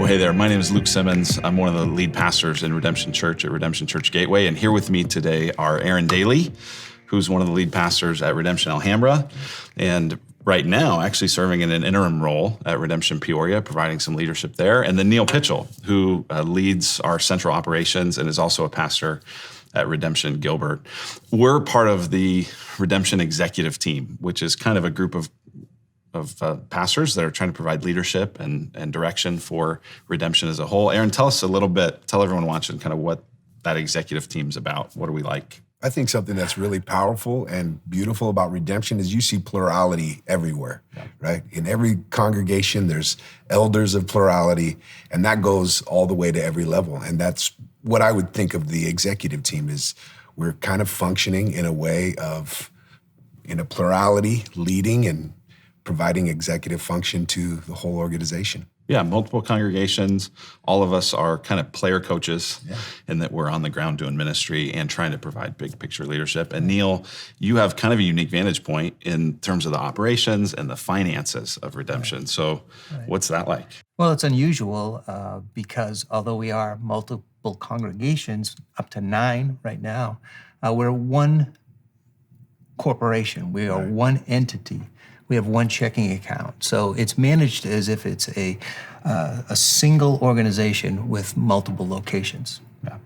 hey there. My name is Luke Simmons. I'm one of the lead pastors in Redemption Church at Redemption Church Gateway. And here with me today are Aaron Dailey, who's one of the lead pastors at Redemption Alhambra, and right now actually serving in an interim role at Redemption Peoria, providing some leadership there. And then Neil Pitchel, who leads our central operations and is also a pastor at Redemption Gilbert. We're part of the Redemption executive team, which is kind of a group of pastors that are trying to provide leadership and direction for Redemption as a whole. Aaron, tell us a little bit, tell everyone watching kind of what that executive team's about. What are we like? I think something that's really powerful and beautiful about Redemption is you see plurality everywhere, right? In every congregation, there's elders of plurality, and that goes all the way to every level. And that's what I would think of the executive team is we're kind of functioning in a way of, in a plurality, leading and providing executive function to the whole organization. Yeah, multiple congregations. All of us are kind of player coaches in that we're on the ground doing ministry and trying to provide big picture leadership. And Neil, you have kind of a unique vantage point in terms of the operations and the finances of Redemption. So what's that like? Well, it's unusual because although we are multiple congregations, up to 9 right now, we're one corporation. We are one entity. We have one checking account. So it's managed as if it's a single organization with multiple locations. Yeah.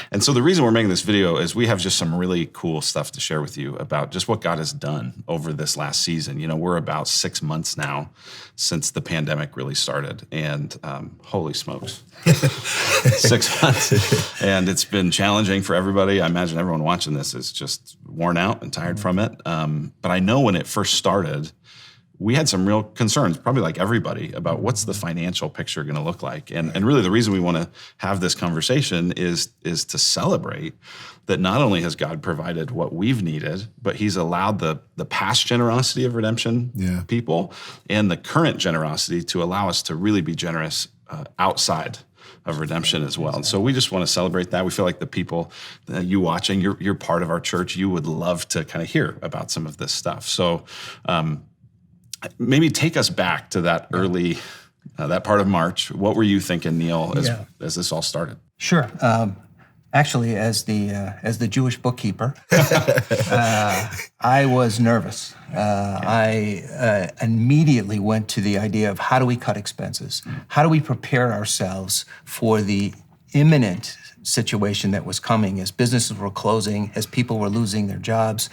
And so the reason we're making this video is we have just some really cool stuff to share with you about just what God has done over this last season. You know, we're about 6 months now since the pandemic really started. And holy smokes, 6 months. And it's been challenging for everybody. I imagine everyone watching this is just worn out and tired from it. But I know when it first started, we had some real concerns, probably like everybody, about what's the financial picture going to look like. And really the reason we want to have this conversation is to celebrate that not only has God provided what we've needed, but he's allowed the past generosity of Redemption people and the current generosity to allow us to really be generous outside of Redemption as well. And so we just want to celebrate that. We feel like the people, you watching, you're part of our church, you would love to kind of hear about some of this stuff. So maybe take us back to that early, that part of March. What were you thinking, Neil, as this all started? Sure. Actually, as the Jewish bookkeeper, I was nervous. I immediately went to the idea of how do we cut expenses? How do we prepare ourselves for the imminent situation that was coming as businesses were closing, as people were losing their jobs?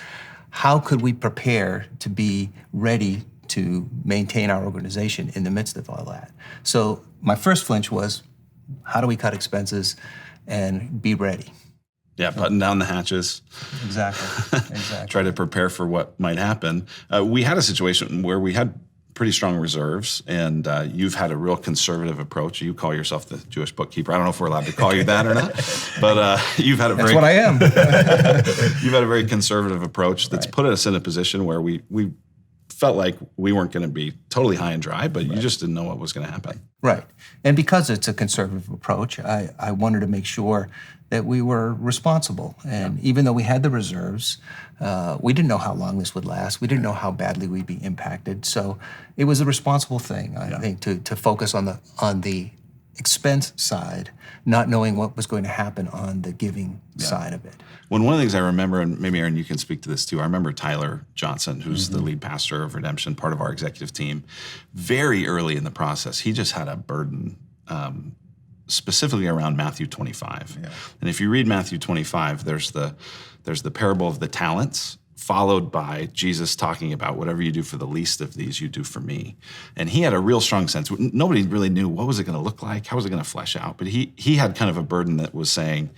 How could we prepare to be ready to maintain our organization in the midst of all that? So my first flinch was, how do we cut expenses and be ready? Yeah, button down the hatches. Exactly. Try to prepare for what might happen. We had a situation where we had pretty strong reserves, and you've had a real conservative approach. You call yourself the Jewish bookkeeper. I don't know if we're allowed to call you that or not, but you've had a very— That's what I am. You've had a very conservative approach that's put us in a position where we felt like we weren't going to be totally high and dry, but you just didn't know what was going to happen. Right. And because it's a conservative approach, I wanted to make sure that we were responsible. And even though we had the reserves, we didn't know how long this would last. We didn't know how badly we'd be impacted. So it was a responsible thing, I think, to focus on the expense side, not knowing what was going to happen on the giving side of it. One of the things I remember, and maybe Aaron, you can speak to this too, I remember Tyler Johnson, who's the lead pastor of Redemption, part of our executive team, very early in the process, he just had a burden specifically around Matthew 25. Yeah. And if you read Matthew 25, there's the parable of the talents, followed by Jesus talking about whatever you do for the least of these, you do for me. And he had a real strong sense. Nobody really knew what was it going to look like, how was it going to flesh out. But he had kind of a burden that was saying,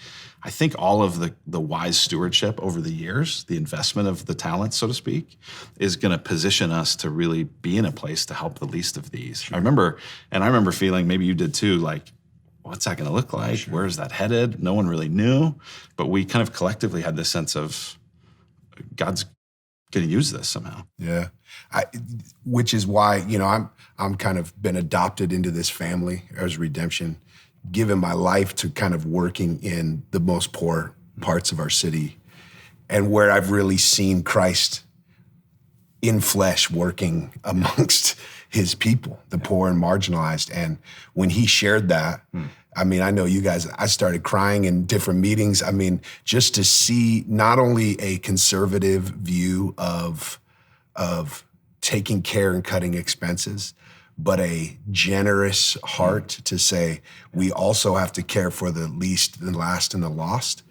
I think all of the wise stewardship over the years, the investment of the talents, so to speak, is going to position us to really be in a place to help the least of these. Sure. I remember feeling, maybe you did too, like, what's that going to look like? Sure. Where is that headed? No one really knew, but we kind of collectively had this sense of God's going to use this somehow. Yeah, which is why, I'm kind of been adopted into this family as Redemption, given my life to kind of working in the most poor parts of our city, and where I've really seen Christ in flesh working amongst his people, the poor and marginalized. And when he shared that, I mean, I know you guys, I started crying in different meetings. I mean, just to see not only a conservative view of taking care and cutting expenses, but a generous heart to say, we also have to care for the least, the last, and the lost.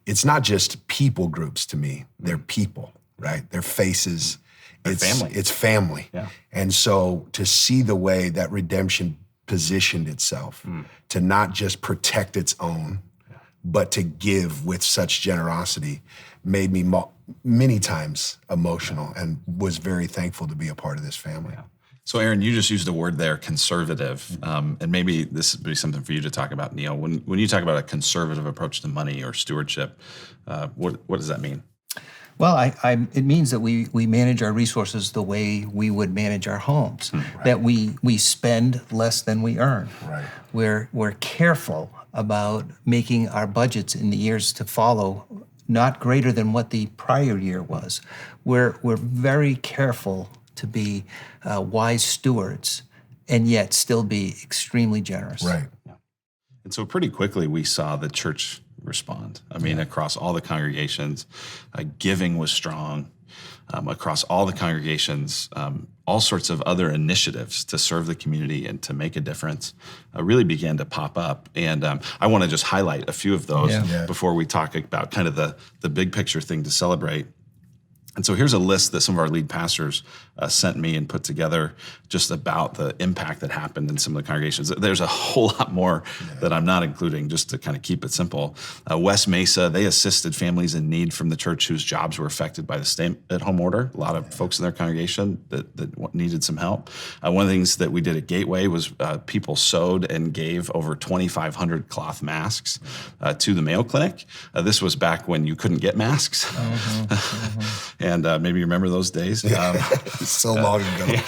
It's not just people groups to me. They're people, right? They're faces. It's family. It's family. Yeah. And so to see the way that redemption positioned itself to not just protect its own, but to give with such generosity made me many times emotional and was very thankful to be a part of this family. Yeah. So Aaron, you just used a word there, conservative, and maybe this would be something for you to talk about, Neil. When you talk about a conservative approach to money or stewardship, what does that mean? Well, it means that we manage our resources the way we would manage our homes, that we spend less than we earn. Right. We're careful about making our budgets in the years to follow not greater than what the prior year was. We're very careful to be wise stewards and yet still be extremely generous. Right. Yeah. And so pretty quickly we saw the church respond. I mean, across all the congregations, giving was strong. Across all the congregations, all sorts of other initiatives to serve the community and to make a difference really began to pop up. And I want to just highlight a few of those before we talk about kind of the big picture thing to celebrate. And so here's a list that some of our lead pastors sent me and put together just about the impact that happened in some of the congregations. There's a whole lot more that I'm not including, just to kind of keep it simple. West Mesa, they assisted families in need from the church whose jobs were affected by the stay-at-home order. A lot of folks in their congregation that needed some help. One of the things that we did at Gateway was people sewed and gave over 2,500 cloth masks to the Mayo Clinic. This was back when you couldn't get masks. And maybe you remember those days. So long ago.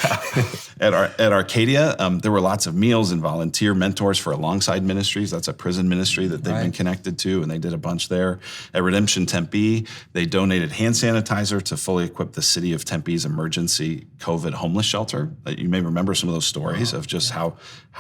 At Arcadia, there were lots of meals and volunteer mentors for Alongside Ministries. That's a prison ministry that they've been connected to, and they did a bunch there. At Redemption Tempe, they donated hand sanitizer to fully equip the city of Tempe's emergency COVID homeless shelter. You may remember some of those stories of just how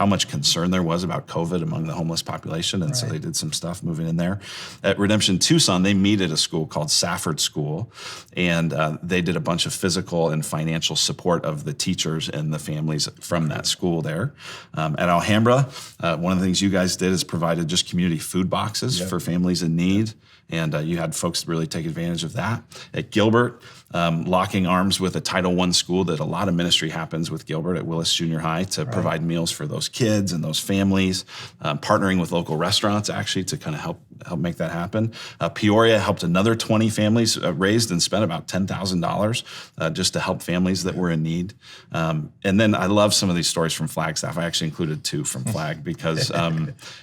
much concern there was about COVID among the homeless population, and so they did some stuff moving in there. At Redemption Tucson, they meet at a school called Safford School, and they did a bunch of physical and financial support of the teachers and the families from that school there. At Alhambra, one of the things you guys did is provided just community food boxes for families in need. And you had folks really take advantage of that. At Gilbert, locking arms with a Title I school that a lot of ministry happens with Gilbert at Willis Junior High to provide meals for those kids and those families, partnering with local restaurants actually to kind of help make that happen. Peoria helped another 20 families, raised and spent about $10,000 just to help families that were in need. And then I love some of these stories from Flagstaff. I actually included two from Flag because,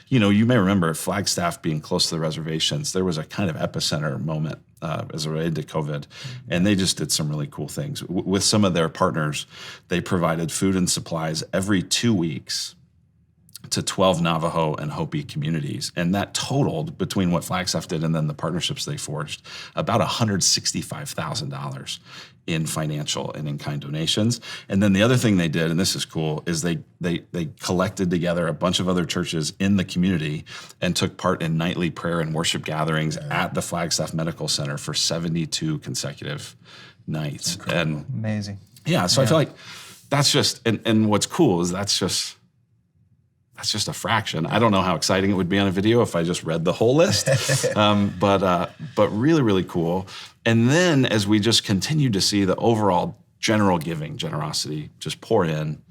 you may remember Flagstaff being close to the reservations, there was a kind of epicenter moment as it related to COVID. And they just did some really cool things. With some of their partners, they provided food and supplies every 2 weeks to 12 Navajo and Hopi communities. And that totaled, between what Flagstaff did and then the partnerships they forged, about $165,000 in financial and in-kind donations. And then the other thing they did, and this is cool, is they collected together a bunch of other churches in the community and took part in nightly prayer and worship gatherings at the Flagstaff Medical Center for 72 consecutive nights. And amazing. Yeah, so I feel like that's just, and what's cool is that's just a fraction. I don't know how exciting it would be on a video if I just read the whole list, but really, really cool. And then as we just continued to see the overall general giving, generosity just pour in,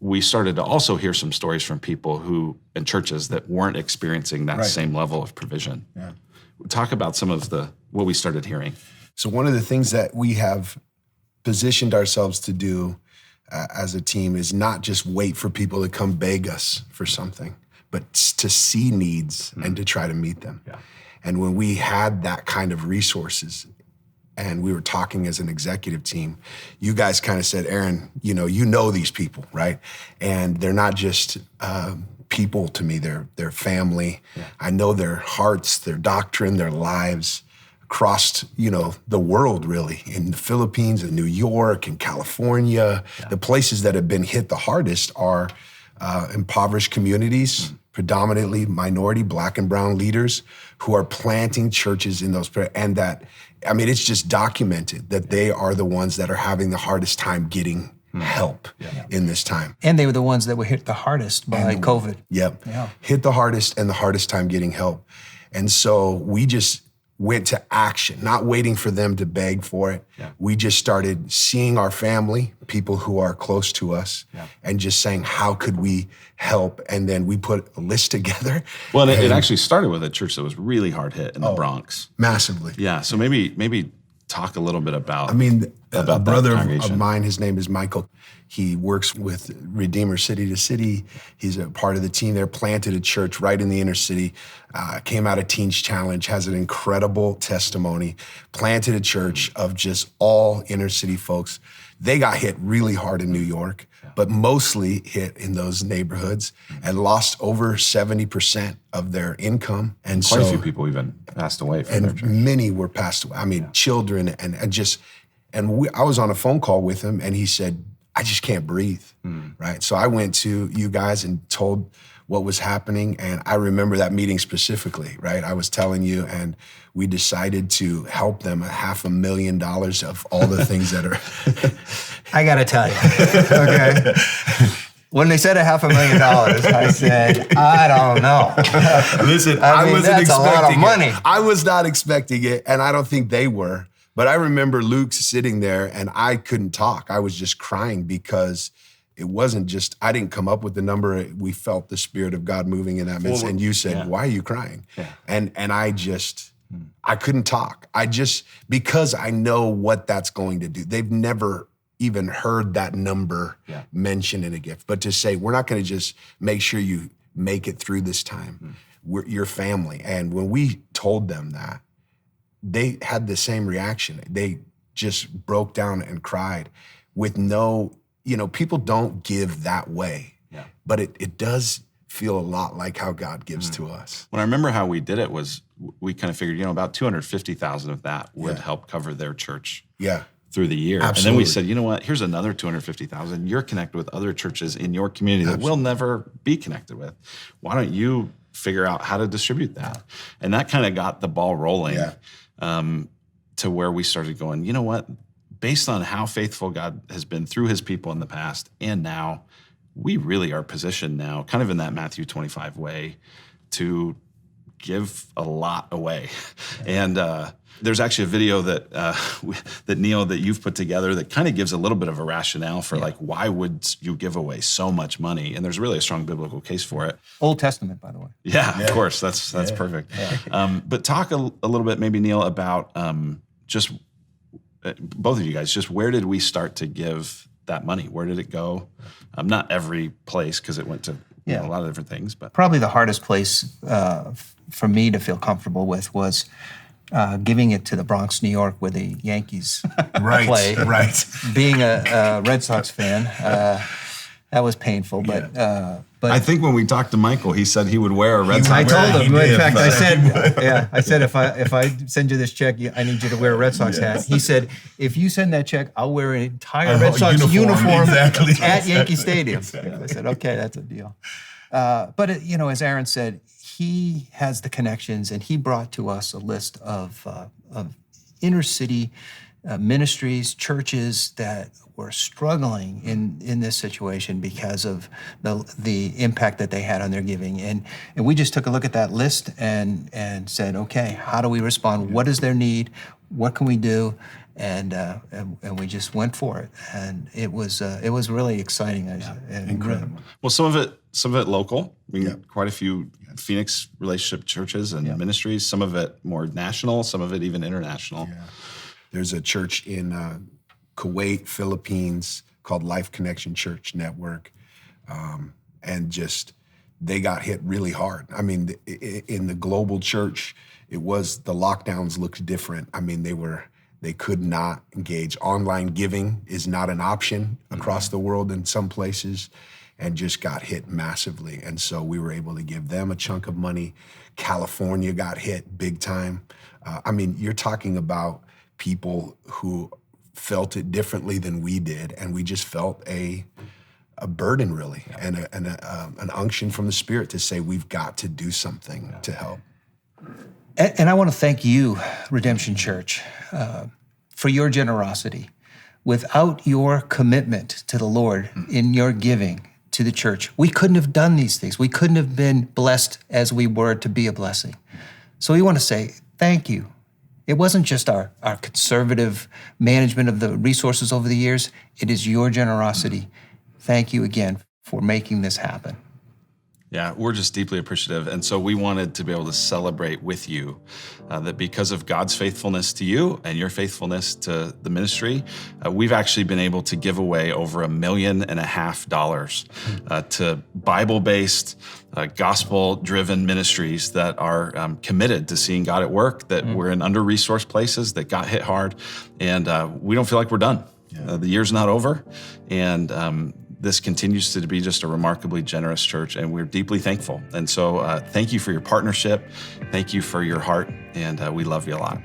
we started to also hear some stories from people in churches that weren't experiencing that same level of provision. Yeah. Talk about some of what we started hearing. So one of the things that we have positioned ourselves to do as a team is not just wait for people to come beg us for something, but to see needs and to try to meet them. Yeah. And when we had that kind of resources and we were talking as an executive team, you guys kind of said, Aaron, you know these people, right? And they're not just people to me, they're family. Yeah. I know their hearts, their doctrine, their lives. across, the world really, in the Philippines and New York and California. The places that have been hit the hardest are impoverished communities, predominantly minority, Black and brown leaders who are planting churches in those, and that, it's just documented that they are the ones that are having the hardest time getting help in this time. And they were the ones that were hit the hardest by COVID. Yep. Yeah. Hit the hardest and the hardest time getting help. And so we just went to action, not waiting for them to beg for it. Yeah. We just started seeing our family, people who are close to us, and just saying, how could we help? And then we put a list together. Well, it actually started with a church that was really hard hit in the Bronx. Massively. Yeah, so maybe talk a little bit about a brother of mine, his name is Michael. He works with Redeemer City to City. He's a part of the team there, planted a church right in the inner city, came out of Teens Challenge, has an incredible testimony, planted a church of just all inner city folks. They got hit really hard in New York, but mostly hit in those neighborhoods and lost over 70% of their income. And quite a few people even passed away from their church. Many were passed away. Children I was on a phone call with him and he said, I just can't breathe, right? So I went to you guys and told what was happening. And I remember that meeting specifically, right? I was telling you, and we decided to help them $500,000 of all the things that are. I got to tell you, okay? When they said $500,000, I said, I don't know. Listen, I wasn't that's expecting a lot of money. it. I was not expecting it, and I don't think they were. But I remember Luke sitting there, and I couldn't talk. I was just crying because it wasn't just, I didn't come up with the number. We felt the Spirit of God moving in that midst. And you said, why are you crying? Yeah. And I couldn't talk. Because I know what that's going to do. They've never even heard that number mentioned in a gift. But to say, we're not going to just make sure you make it through this time. We're your family. And when we told them that, they had the same reaction. They just broke down and cried with people don't give that way, but it does feel a lot like how God gives to us. When I remember how we did it was we kind of figured, about 250,000 of that would help cover their church through the year. Absolutely. And then we said, you know what, here's another 250,000. You're connected with other churches in your community that we'll never be connected with. Why don't you figure out how to distribute that? And that kind of got the ball rolling. To where we started going, you know what, based on how faithful God has been through his people in the past and now, we really are positioned now, kind of in that Matthew 25 way, to give a lot away. And there's actually a video that Neil, that you've put together that kind of gives a little bit of a rationale for why would you give away so much money? And there's really a strong biblical case for it. Old Testament, by the way. Yeah, of course. That's perfect. Yeah. But talk a little bit, maybe Neil, about just both of you guys, just where did we start to give that money? Where did it go? Not every place, because it went to a lot of different things. But probably the hardest place for me to feel comfortable with was giving it to the Bronx, New York, where the Yankees play. Right. Being a Red Sox fan, that was painful. But I think when we talked to Michael, he said he would wear a Red Sox. I told him. In fact, I said, if I send you this check, I need you to wear a Red Sox hat. He said, if you send that check, I'll wear an entire Red Sox uniform at Yankee Stadium. I said, okay, that's a deal. But as Aaron said, he has the connections, and he brought to us a list of inner city ministries, churches that were struggling in this situation because of the impact that they had on their giving. And we just took a look at that list and said, okay, how do we respond? What is their need? What can we do? And we just went for it, and it was really exciting and incredible. Well, some of it local. Quite a few Phoenix relationship churches and ministries. Some of it more national. Some of it even international. Yeah. There's a church in Kuwait, Philippines, called Life Connection Church Network, and they got hit really hard. In the global church, the lockdowns looked different. They could not engage. Online giving is not an option across the world in some places. and just got hit massively. And so we were able to give them a chunk of money. California got hit big time. I mean, you're talking about people who felt it differently than we did, and we just felt a burden, really, and an unction from the Spirit to say we've got to do something to help. And I want to thank you, Redemption Church, for your generosity. Without your commitment to the Lord in your giving to the church, we couldn't have done these things. We couldn't have been blessed as we were to be a blessing. So we want to say thank you. It wasn't just our conservative management of the resources over the years. It is your generosity. Thank you again for making this happen. Yeah, we're just deeply appreciative. And so we wanted to be able to celebrate with you that because of God's faithfulness to you and your faithfulness to the ministry, we've actually been able to give away over $1.5 million to Bible-based, gospel-driven ministries that are committed to seeing God at work, that we're in under-resourced places that got hit hard. And we don't feel like we're done. The year's not over. And this continues to be just a remarkably generous church, and we're deeply thankful. And so thank you for your partnership. Thank you for your heart, and we love you a lot.